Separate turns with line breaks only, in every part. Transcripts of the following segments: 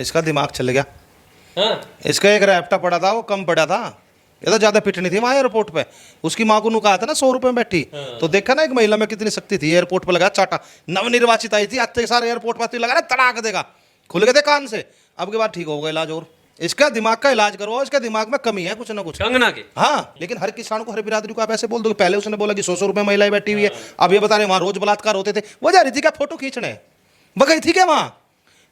इसका दिमाग चल गया।
हाँ?
इसका एक रैप्टा पड़ा था, वो कम पड़ा था, ये तो ज्यादा पिटनी थी वहाँ एयरपोर्ट पे। उसकी माँ को नु कहा था ना 100 रुपए में बैठी। तो देखा ना एक महिला में कितनी शक्ति थी, एयरपोर्ट पे लगा चाटा। नवनिर्वाचित आई थी, अत्ते सारे एयरपोर्ट पर लगा ना तड़ाक देगा, खुल गए थे कान से। अब के बाद ठीक होगा इलाज। और इसका दिमाग का इलाज करवाओ, इसके दिमाग में कमी है कुछ ना कुछ।
कंगना के
हाँ, लेकिन हर किसान को, हर बिरादरी को आप ऐसे बोल दो। पहले उसने बोला कि 100 रुपए महिलाएं बैठी हुई है, अब ये बता रहे वहां रोज बलात्कार होते थे। वो जा रही थी क्या फोटो खींचने, बगई थी क्या वहां?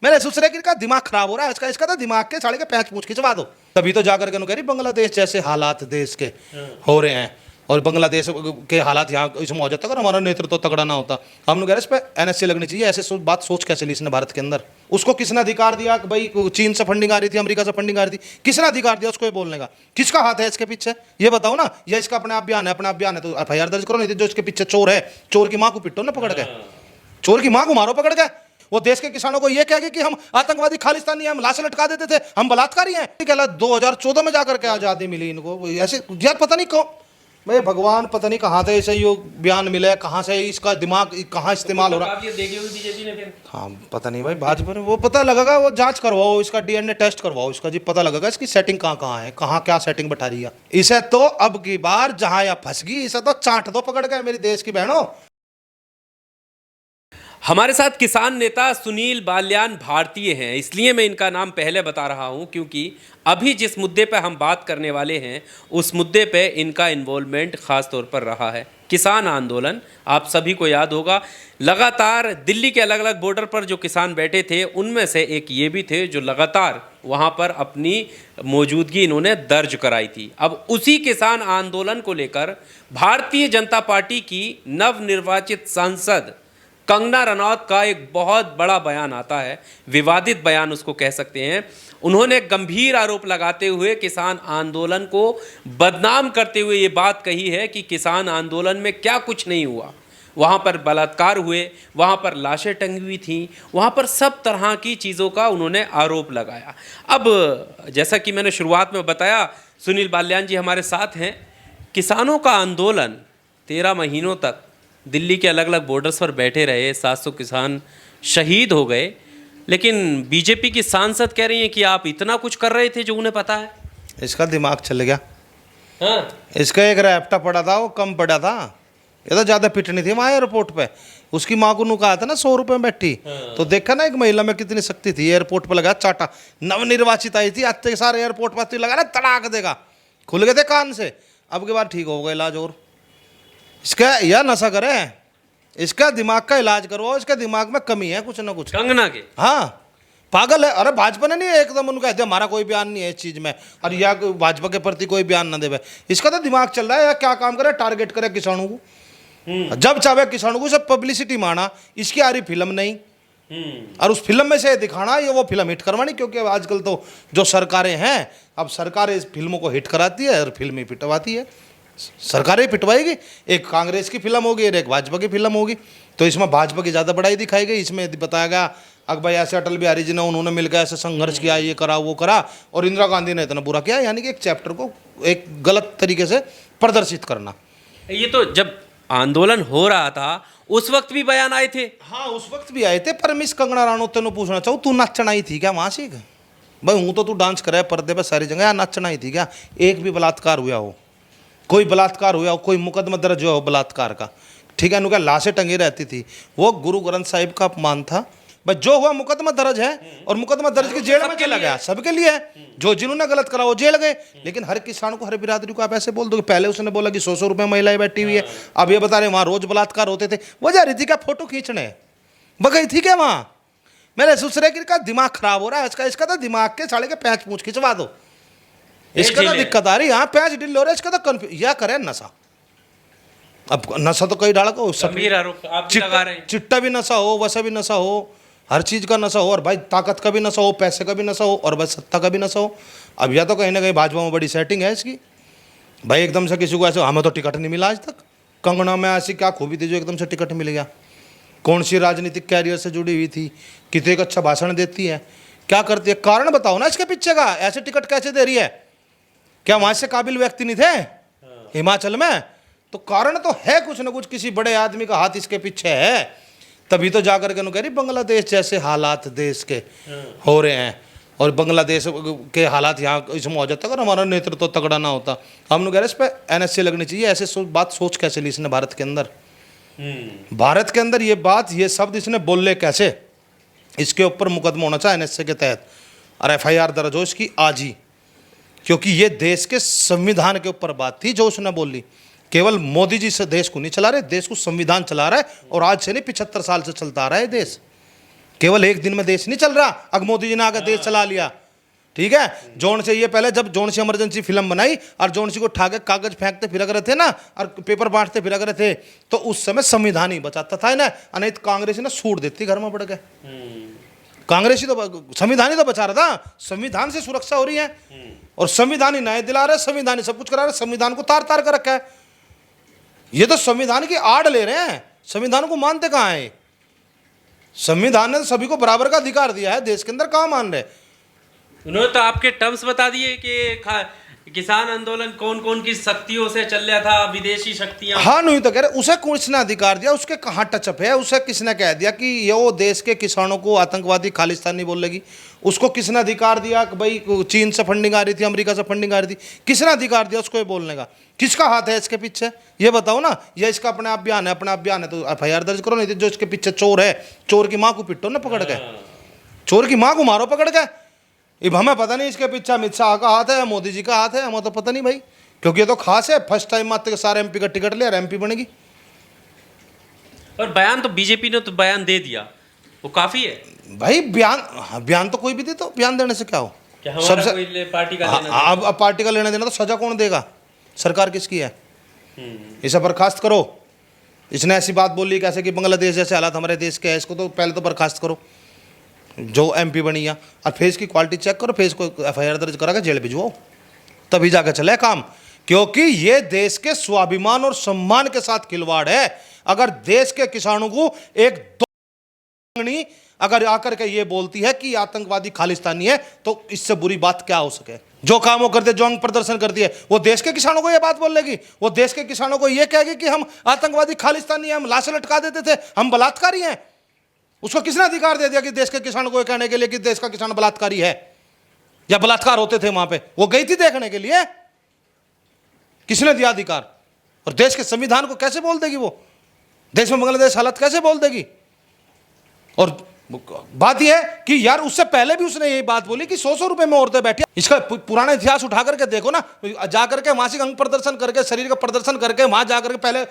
मैंने सोच रहा कि इसका दिमाग खराब हो रहा है, इसका तो दिमाग के साले के पैच पूछ खिंचवा दो। तभी तो जाकर के कह रही बांग्लादेश जैसे हालात देश के हो रहे हैं, और बांग्लादेश के हालात यहाँ इसमें हो जाता अगर हमारा नेतृत्व तगड़ा ना होता। हम लोग कह रहे इस पर NSA लगनी चाहिए। ऐसे बात सोच कैसे ली इसने भारत के अंदर? उसको किसने अधिकार दिया कि भाई चीन से फंडिंग आ रही थी, अमेरिका से फंडिंग आ रही थी? किसने अधिकार दिया उसको ये बोलने का? किसका हाथ है इसके पीछे, ये बताओ ना। या इसका अपने आप बयान है, अपने आप बयान है तो FIR दर्ज करो, नहीं तो जो इसके पीछे चोर है, चोर की माँ को पिटो ना पकड़ के, चोर की माँ को मारो पकड़ के। वो देश के किसानों को ये कहेगी कि हम आतंकवादी खालिस्तानी हैं, हम लाशें लटका देते थे, हम बलात्कारी हैं। 2014 में जाकर के आज़ादी मिली इनको। ऐसे यार पता नहीं कौन, भाई भगवान पता नहीं कहाँ से ऐसे ये बयान मिले, कहाँ से इसका दिमाग कहाँ इस्तेमाल हो रहा है।
बीजेपी ने फिर
हाँ पता नहीं भाई, भाजपा ने वो पता लगेगा, वो जांच करवाओ, इसका DNA टेस्ट करवाओ इसका जी, पता लगेगा इसकी सेटिंग कहाँ कहाँ है, कहाँ क्या सेटिंग बैठा रही है। इसे तो अब की बार जहाँ या फंस गई, इसे तो चाट दो पकड़ के मेरी देश की बहनों।
हमारे साथ किसान नेता सुनील बाल्यान भारतीय हैं, इसलिए मैं इनका नाम पहले बता रहा हूं क्योंकि अभी जिस मुद्दे पर हम बात करने वाले हैं उस मुद्दे पे इनका इन्वॉल्वमेंट खास तौर पर रहा है। किसान आंदोलन आप सभी को याद होगा, लगातार दिल्ली के अलग अलग बॉर्डर पर जो किसान बैठे थे उनमें से एक ये भी थे जो लगातार वहाँ पर अपनी मौजूदगी इन्होंने दर्ज कराई थी। अब उसी किसान आंदोलन को लेकर भारतीय जनता पार्टी की नवनिर्वाचित सांसद कंगना रनौत का एक बहुत बड़ा बयान आता है, विवादित बयान उसको कह सकते हैं। उन्होंने गंभीर आरोप लगाते हुए किसान आंदोलन को बदनाम करते हुए ये बात कही है कि किसान आंदोलन में क्या कुछ नहीं हुआ, वहाँ पर बलात्कार हुए, वहाँ पर लाशें टंगी हुई थीं, वहाँ पर सब तरह की चीज़ों का उन्होंने आरोप लगाया। अब जैसा कि मैंने शुरुआत में बताया, सुनील बाल्यान जी हमारे साथ हैं। किसानों का आंदोलन 13 महीनों तक दिल्ली के अलग अलग बॉर्डर्स पर बैठे रहे, 700 किसान शहीद हो गए, लेकिन बीजेपी की सांसद कह रही हैं कि आप इतना कुछ कर रहे थे जो उन्हें पता है।
इसका दिमाग चल गया।
हाँ?
इसका एक रैप्टा पड़ा था, वो कम पड़ा था, ये तो ज्यादा पिटनी थी वहाँ एयरपोर्ट पे। उसकी माँ को नु कहा था ना 100 रुपए में बैठी। तो देखा ना एक महिला में कितनी शक्ति थी, एयरपोर्ट पे लगा चाटा। नवनिर्वाचित आई थी, अत्ते सारे एयरपोर्ट पर लगा ना तड़ाक देगा, खुल गए थे कान से। अब के बाद ठीक होगा इलाज। और इसका यह नशा करे, इसका दिमाग का इलाज करवाओ, इसके दिमाग में कमी है कुछ ना कुछ।
कंगना के
हाँ पागल है। अरे भाजपा ने नहीं एकदम उनको कहते हमारा कोई बयान नहीं है इस चीज में, और या भाजपा के प्रति कोई बयान ना देवे। इसका तो दिमाग चल रहा है, या क्या काम करे, टारगेट करे किसानों को। जब चाहे किसानों को सब पब्लिसिटी माना, इसकी आ रही फिल्म नहीं, और उस फिल्म में से दिखाना, ये वो फिल्म हिट करवानी। क्योंकि आजकल तो जो सरकारें हैं, अब सरकारें इस फिल्मों को हिट कराती है और फिल्म ही पिटवाती है। सरकारें पिटवाएगी, एक कांग्रेस की फिल्म होगी और एक भाजपा की फिल्म होगी। तो इसमें भाजपा की ज़्यादा बड़ाई दिखाई गई। इसमें बताया गया अगर भाई ऐसे अटल बिहारी जी ने उन्होंने मिलकर ऐसे संघर्ष किया, ये करा वो करा, और इंदिरा गांधी ने इतना बुरा किया। यानी कि एक चैप्टर को एक गलत तरीके से प्रदर्शित करना।
ये तो जब आंदोलन हो रहा था उस वक्त भी बयान आए थे।
हाँ उस वक्त भी आए थे, पर मिस कंगना रनौत तेन पूछना चाहूँ, तू नाचना ही थी क्या वहाँ सीख? भाई हूँ तो तू डांस करे पर्दे पर सारी जगह, नाचना ही थी क्या? एक भी बलात्कार हुआ हो, कोई बलात्कार हुआ हो, कोई मुकदमा दर्ज हुआ हो बलात्कार का, ठीक है, उनका लाशें टंगी रहती थी, वो गुरु ग्रंथ साहिब का अपमान था। बस जो हुआ मुकदमा दर्ज है, और मुकदमा दर्ज की जेल में चला गया, सबके लिए है। जो जिन्होंने गलत करा वो जेल गए। लेकिन हर किसान को, हर बिरादरी को आप ऐसे बोल दो कि पहले उसने बोला कि 100 रुपए महिलाएं बैठी हुई है, अब ये बता रहे वहाँ रोज बलात्कार होते थे। वो जा रही थी क्या फोटो खींचने, बगई थी क्या वहाँ? मेरे ससुरे का दिमाग खराब हो रहा है, इसका तो दिमाग के साले के पैच पूछ खिंचवा दो। इसका तो दिक्कत आ रही है, पैच ढील हो रहा है, इसका तो कन्फ्यूज या करे नशा। अब नशा तो कई डाल को, चिट्टा भी नशा हो, वैसा भी नशा हो, हर चीज का नशा हो, और भाई ताकत का भी नशा हो, पैसे का भी नशा हो, और भाई सत्ता का भी नशा हो। अब या तो कहीं ना कहीं भाजपा में बड़ी सेटिंग है इसकी। भाई एकदम से किसी को ऐसे, हमें तो टिकट नहीं मिला आज तक। कंगना में ऐसी क्या खूबी थी जो एकदम से टिकट मिल गया? कौन सी राजनीतिक कैरियर से जुड़ी हुई थी? कितने एक अच्छा भाषण देती है, क्या करती है? कारण बताओ ना इसके पीछे का, ऐसे टिकट कैसे दे रही है? क्या वहां से काबिल व्यक्ति नहीं थे हिमाचल में? तो कारण तो है कुछ ना कुछ, किसी बड़े आदमी का हाथ इसके पीछे है। तभी तो जाकर के कह रही बांग्लादेश जैसे हालात देश के हो रहे हैं, और बांग्लादेश के हालात यहाँ इसमें हो जाता अगर हमारा नेतृत्व तगड़ा ना होता। हम लोग कह रहे इस पर NSA लगनी चाहिए। ऐसे बात सोच कैसे ली इसने भारत के अंदर? भारत के अंदर ये बात, ये शब्द इसने बोल ले कैसे? इसके ऊपर मुकदमा होना चाहिए NSA के तहत और FIR दर्ज हो इसकी आज ही, क्योंकि ये देश के संविधान के ऊपर बात थी जो उसने बोल ली। केवल मोदी जी से देश को नहीं चला रहे, देश को संविधान चला रहा है, और आज से नहीं 75 साल से चलता आ रहा है देश। केवल एक दिन में देश नहीं चल रहा, अब मोदी जी ने आकर देश चला लिया। ठीक है, जोन से ये पहले जब जोन से इमरजेंसी फिल्म बनाई और जोन सी को उठा के कागज फेंकते फिर रहे थे ना, और पेपर बांटते फिर रहे थे, तो उस समय संविधान ही बचाता था ना, नहीं तो कांग्रेस ने सूट देती घर में पड़ गए। कांग्रेस ही तो संविधान ही तो बचा रहा था, संविधान से सुरक्षा हो रही है, और संविधान ही न्याय दिला रहा है, संविधान ही सब कुछ करा रहा है, संविधान को तार तार कर रखा है। ये तो संविधान की आड़ ले रहे हैं, संविधान को मानते कहाँ है? संविधान ने तो सभी को बराबर का अधिकार दिया है, देश के अंदर कहाँ मान रहे?
उन्होंने तो आपके टर्म्स बता दिए कि किसान आंदोलन कौन कौन की शक्तियों से चल रहा था, विदेशी शक्तियां।
हाँ, नहीं तो कह रहे उसे किसने अधिकार दिया? उसके कहाँ टचअप है? उसे किसने कह दिया कि ये वो देश के किसानों को आतंकवादी खालिस्तानी बोलेगी? उसको किसने अधिकार दिया कि भाई चीन से फंडिंग आ रही थी, अमेरिका से फंडिंग आ रही थी? किसने अधिकार दिया उसको ये बोलने का? किसका हाथ है इसके पीछे? ये बताओ ना। ये इसका अपने आप बयान है, अपने आप बयान है तो FIR दर्ज करो, नहीं तो जो इसके पीछे चोर है, चोर की माँ को पिटो ना पकड़ के, चोर की माँ को मारो पकड़ के। अब हमें पता नहीं इसके पीछे अमित शाह का हाथ है या मोदी जी का हाथ है, हमें तो पता नहीं भाई, क्योंकि ये तो खास है, फर्स्ट टाइम मात्र के सारे MP का टिकट लिया और MP बनेगी।
और बयान तो बीजेपी ने तो बयान दे दिया, वो काफी है
भाई। बयान, हाँ, बयान तो कोई भी दे, तो बयान देने से क्या हो?
सबसे पार्टी का लेना
अब पार्टी का लेना देना तो सजा कौन देगा? सरकार किसकी है? इसे बर्खास्त करो। इसने ऐसी बात बोली कैसे कि बांग्लादेश जैसे हालात हमारे देश के है, इसको तो पहले तो बर्खास्त करो जो MP बनी है, और फेस की क्वालिटी चेक करो, फेस को FIR दर्ज करा के जेल भिजवाओ, तभी जाकर चले काम। क्योंकि ये देश के स्वाभिमान और सम्मान के साथ खिलवाड़ है। अगर देश के किसानों को एक दो अगर आकर के ये बोलती है कि आतंकवादी खालिस्तानी है, तो इससे बुरी बात क्या हो सके? जो काम वो करते, जो अंग प्रदर्शन करती है, वो देश के किसानों को ये बात बोलेगी? वो देश के किसानों को ये कहेगी कि हम आतंकवादी खालिस्तानी हैं, हम लाशें लटका देते थे, हम बलात्कारी हैं? उसको किसने अधिकार दे दिया कि देश के किसानों को कहने के लिए कि देश का किसान बलात्कारी है या बलात्कार होते थे वहां पे? वो गई थी देखने के लिए, किसने दिया अधिकार? और देश के संविधान को कैसे बोल देगी वो? देश में बांग्लादेश हालत कैसे बोल देगी? और बात यह है कि यार उससे पहले भी उसने यही बात बोली कि 100 रुपए में औरतें बैठी। इसका पुराना इतिहास उठा करके देखो ना, जाकर के मासिक अंग प्रदर्शन करके, शरीर का प्रदर्शन करके वहां जाकर के पहले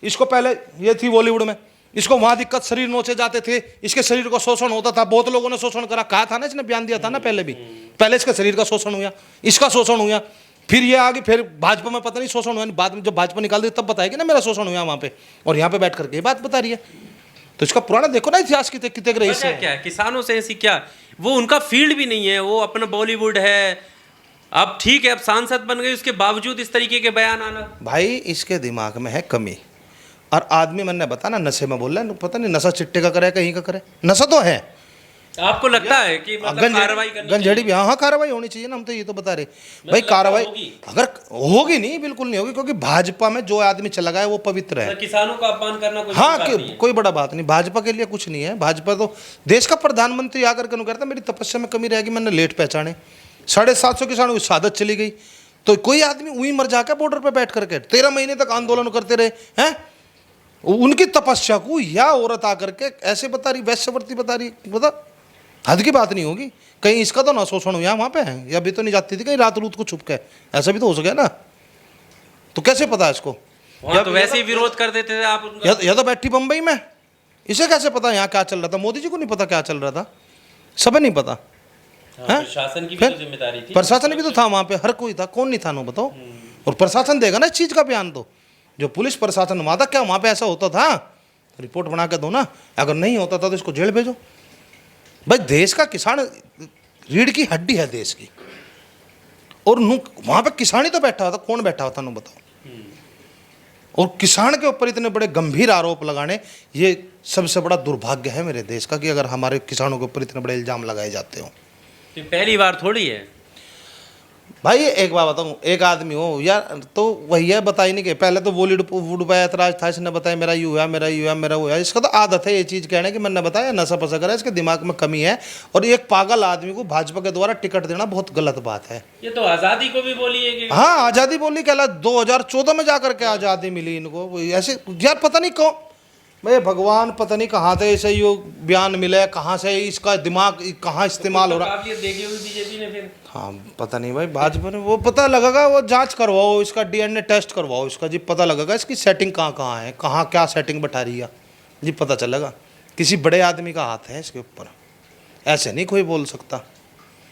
इसको, पहले ये थी बॉलीवुड में, इसको वहां दिक्कत, शरीर नोचे जाते थे, इसके शरीर का शोषण होता था, बहुत लोगों ने शोषण करा, कहा था ना, इसने बयान दिया था ना पहले भी, पहले इसके शरीर का शोषण हुआ, इसका शोषण हुआ, फिर ये आगे, फिर भाजपा में पता नहीं शोषण हुआ, बाद में जब भाजपा निकाल दी तब बताएगी ना मेरा शोषण हुआ वहां पे, और यहाँ पे बैठ करके ये बात बता रही है। तो इसका पुराना देखो ना इतिहास कितने रही है।
क्या किसानों से ऐसी क्या, वो उनका फील्ड भी नहीं है, वो अपना बॉलीवुड है। अब ठीक है, अब सांसद बन गए, उसके बावजूद इस तरीके के बयान आना। भाई
इसके दिमाग में है कमी, और आदमी मैंने बता ना नशे में बोल रहा है, पता नहीं नशा चिट्टे का करे कहीं का करे, नशा तो है।
आपको लगता है कि मतलब कार्रवाई करनी
गंजेड़ी भी, हाँ कार्रवाई होनी चाहिए ना, हम तो ये तो बता रहे भाई। कार्रवाई अगर होगी नहीं, बिल्कुल नहीं होगी, क्योंकि भाजपा में जो आदमी चला गया है वो पवित्र है।
किसानों का अपमान करना कोई
हाँ, कोई बड़ा बात नहीं, भाजपा के लिए कुछ नहीं है। भाजपा तो देश का प्रधानमंत्री आकर के कहता मेरी तपस्या में कमी रहेगी, मैंने लेट पहचाने, 750 किसानों की शहादत चली गई, तो कोई आदमी वहीं मर जाकर बॉर्डर पर बैठ करके 13 महीने तक आंदोलन करते रहे हैं। उनकी तपस्या को या औरत आकर के ऐसे बता रही, वैश्यवर्ती बता रही, बता हद की बात नहीं होगी? कहीं इसका तो ना शोषण हुआ वहाँ पे है, या अभी तो नहीं जाती थी कहीं रात रूत को छुप के, ऐसा भी तो हो सके ना, तो कैसे पता है इसको?
या तो वैसे ही विरोध कर देते थे आप,
या तो बैठी बम्बई में, इसे कैसे पता यहाँ क्या चल रहा था? मोदी जी को नहीं पता क्या चल रहा था, सब नहीं पता।
प्रशासन की भी तो जिम्मेदारी थी,
प्रशासन भी तो था वहाँ पे, हर कोई था, कौन नहीं था नो बताओ? और प्रशासन देगा ना इस चीज़ का बयान, तो जो पुलिस प्रशासन वहाँ था, क्या वहाँ पे ऐसा होता था? रिपोर्ट बना के दो ना, अगर नहीं होता था तो इसको जेल भेजो। भाई देश का किसान रीढ़ की हड्डी है देश की, और वहां पे किसान ही तो बैठा था, कौन बैठा था नु बताओ? और किसान के ऊपर इतने बड़े गंभीर आरोप लगाने, ये सबसे बड़ा दुर्भाग्य है मेरे देश का कि अगर हमारे किसानों के ऊपर इतने बड़े इल्जाम लगाए जाते हो।
पहली बार थोड़ी है।
भाई एक बात बताऊँ, एक आदमी हो यार तो वही है, बता ही नहीं के पहले तो बॉलीवुड पे ऐतराज था, इसने बताया मेरा यू है, मेरा यू है, मेरा वो है। इसका तो आदत है ये चीज़ कहने की, मैंने बताया नशा पसा करा, इसके दिमाग में कमी है। और एक पागल आदमी को भाजपा के द्वारा टिकट देना बहुत गलत बात है।
ये तो आज़ादी को भी बोली है कि
हाँ आज़ादी बोली, कहला 2014 में जाकर के आज़ादी मिली इनको। ऐसे यार पता नहीं कौन, भाई भगवान पता नहीं कहाँ से ऐसे यो बयान मिले, कहाँ से इसका दिमाग कहाँ इस्तेमाल हो रहा।
काबिलियत देखी हुई बीजेपी ने फिर।
हाँ पता नहीं भाई, भाजपा ने वो पता लगेगा, वो जांच करवाओ, इसका डीएनए टेस्ट करवाओ, इसका जी पता लगेगा इसकी सेटिंग कहाँ कहाँ है, कहाँ क्या सेटिंग बैठा रही है जी पता चलेगा। किसी बड़े आदमी का हाथ है इसके ऊपर, ऐसे नहीं कोई बोल सकता।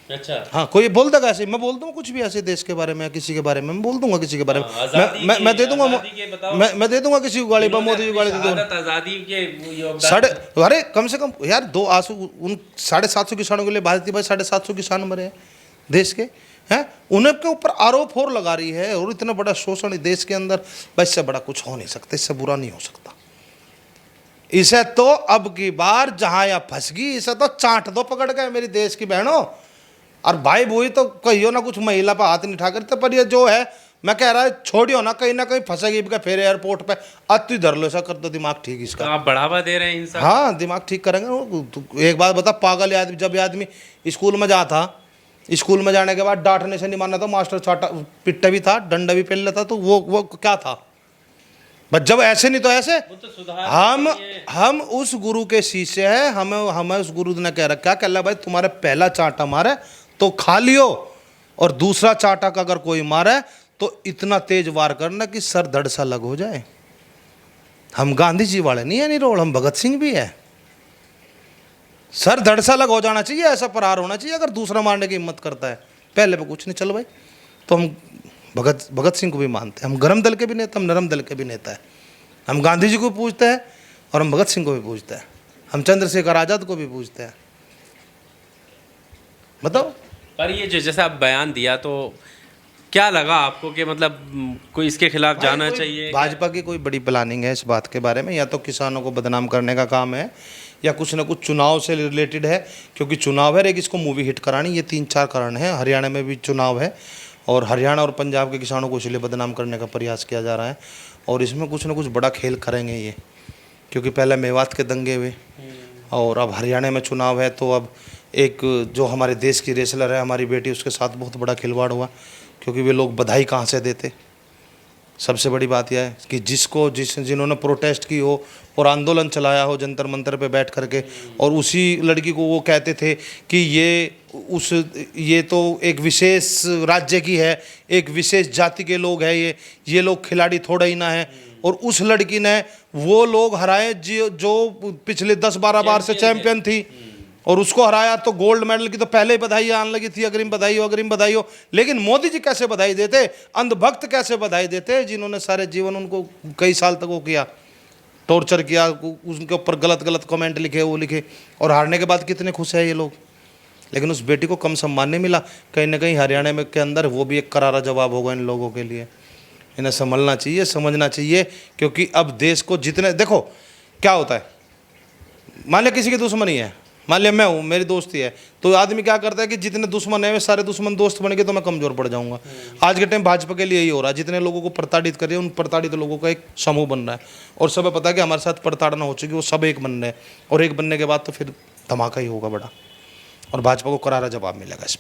अच्छा
हाँ कोई बोल देगा ऐसे, मैं बोल दूंगा कुछ भी ऐसे देश के बारे में, किसी के बारे में मैं बोल दूंगा, किसी के बारे में मैं दे दूंगा, मैं दे दूंगा किसी को गाड़ी, मोदी जी गाड़ी दे दूंगा।
आज़ादी के योगदान
अरे कम से कम यार 2 आंसू उन 750 किसानों के लिए, भारतीय भाई 750 किसान मरे हैं देश के, हैं उन्हें के ऊपर आरोप और लगा रही है। और इतना बड़ा शोषण देश के अंदर, बस इससे बड़ा कुछ हो नहीं सकता, इससे बुरा नहीं हो सकता। इसे तो अब की बार जहां या फंस गई, इसे तो चाट दो पकड़ के मेरी देश की बहनों। और भाई वही तो कहियो ना कुछ महिला पर हाथ नहीं उठा करते, पर ये जो है मैं कह रहा है छोड़ियो ना कहीं फंसेगी फिर एयरपोर्ट पे अति धर लो, ऐसा कर दो, दिमाग ठीक इसका।
आप बढ़ावा दे रहे हैं इंसान।
हाँ दिमाग ठीक करेंगे। एक बात बता, पागल आदमी, जब ये आदमी स्कूल में जाता, स्कूल में जाने के बाद डांटने से नहीं मानना था, मास्टर चाटा पिट्टा भी था, डंडा भी पहन लेता, तो वो क्या था। बस जब ऐसे नहीं तो ऐसे,
वो तो सुधार
हम उस गुरु के शिष्य हैं, हमें उस गुरु ने कह रखा, कह भाई तुम्हारे पहला चाटा मारे तो खा लियो, और दूसरा चाटा का अगर कोई मारे तो इतना तेज वार करना कि सर धड़ सा लग हो जाए। हम गांधी जी वाले नहीं है निरोल, हम भगत सिंह भी है। सर धड़ सा लग हो जाना चाहिए, ऐसा प्रहार होना चाहिए अगर दूसरा मारने की हिम्मत करता है। पहले पे कुछ नहीं, चल भाई तो हम भगत सिंह को भी मानते हैं, हम गरम दल के भी नेता, हम नरम दल के भी नेता है। हम गांधी जी को पूछते हैं और हम भगत सिंह को भी पूछते हैं, हम चंद्रशेखर आज़ाद को भी पूछते हैं। बताओ।
पर ये जो जैसा आप बयान दिया, तो क्या लगा आपको कि मतलब कोई इसके खिलाफ जाना चाहिए?
भाजपा की कोई बड़ी प्लानिंग है इस बात के बारे में, या तो किसानों को बदनाम करने का काम है, या कुछ ना कुछ चुनाव से रिलेटेड है, क्योंकि चुनाव है, एक इसको मूवी हिट करानी, ये 3-4 कारण है। हरियाणा में भी चुनाव है, और हरियाणा और पंजाब के किसानों को इसलिए बदनाम करने का प्रयास किया जा रहा है, और इसमें कुछ ना कुछ बड़ा खेल करेंगे ये, क्योंकि पहले मेवात के दंगे हुए, और अब हरियाणा में चुनाव है, तो अब एक जो हमारे देश की रेसलर है हमारी बेटी, उसके साथ बहुत बड़ा खिलवाड़ हुआ, क्योंकि वे लोग बधाई कहाँ से देते। सबसे बड़ी बात यह है कि जिन्होंने प्रोटेस्ट की हो और आंदोलन चलाया हो जंतर मंतर पे बैठ करके, और उसी लड़की को वो कहते थे कि ये तो एक विशेष राज्य की है, एक विशेष जाति के लोग हैं, ये लोग खिलाड़ी थोड़ा ही ना है, और उस लड़की ने वो लोग हराए जो पिछले 10-12 बार से चैंपियन थी, और उसको हराया। तो गोल्ड मेडल की तो पहले ही बधाई आने लगी थी, अग्रिम बधाई हो। लेकिन मोदी जी कैसे बधाई देते, अंधभक्त कैसे बधाई देते, जिन्होंने सारे जीवन उनको कई साल तक वो किया, टॉर्चर किया, उनके ऊपर गलत कमेंट लिखे, वो लिखे, और हारने के बाद कितने खुश है ये लोग। लेकिन उस बेटी को कम सम्मान नहीं मिला। कहीं ना कहीं हरियाणा में के अंदर वो भी एक करारा जवाब होगा इन लोगों के लिए। इन्हें संभलना चाहिए, समझना चाहिए, क्योंकि अब देश को जितने, देखो क्या होता है, मान लिया किसी की दुश्मनी है, मान लिया मैं हूँ, मेरी दोस्ती है, तो आदमी क्या करता है कि जितने दुश्मन है वे सारे दुश्मन दोस्त बन गए तो मैं कमजोर पड़ जाऊंगा। आज के टाइम भाजपा के लिए यही हो रहा है, जितने लोगों को प्रताड़ित कर रही है उन प्रताड़ित लोगों का एक समूह बन रहा है, और सब पता है कि हमारे साथ प्रताड़ना हो चुकी है, वो सब एक बन रहे हैं, और एक बनने के बाद तो फिर धमाका ही होगा बड़ा, और भाजपा को करारा जवाब मिलेगा इस पर।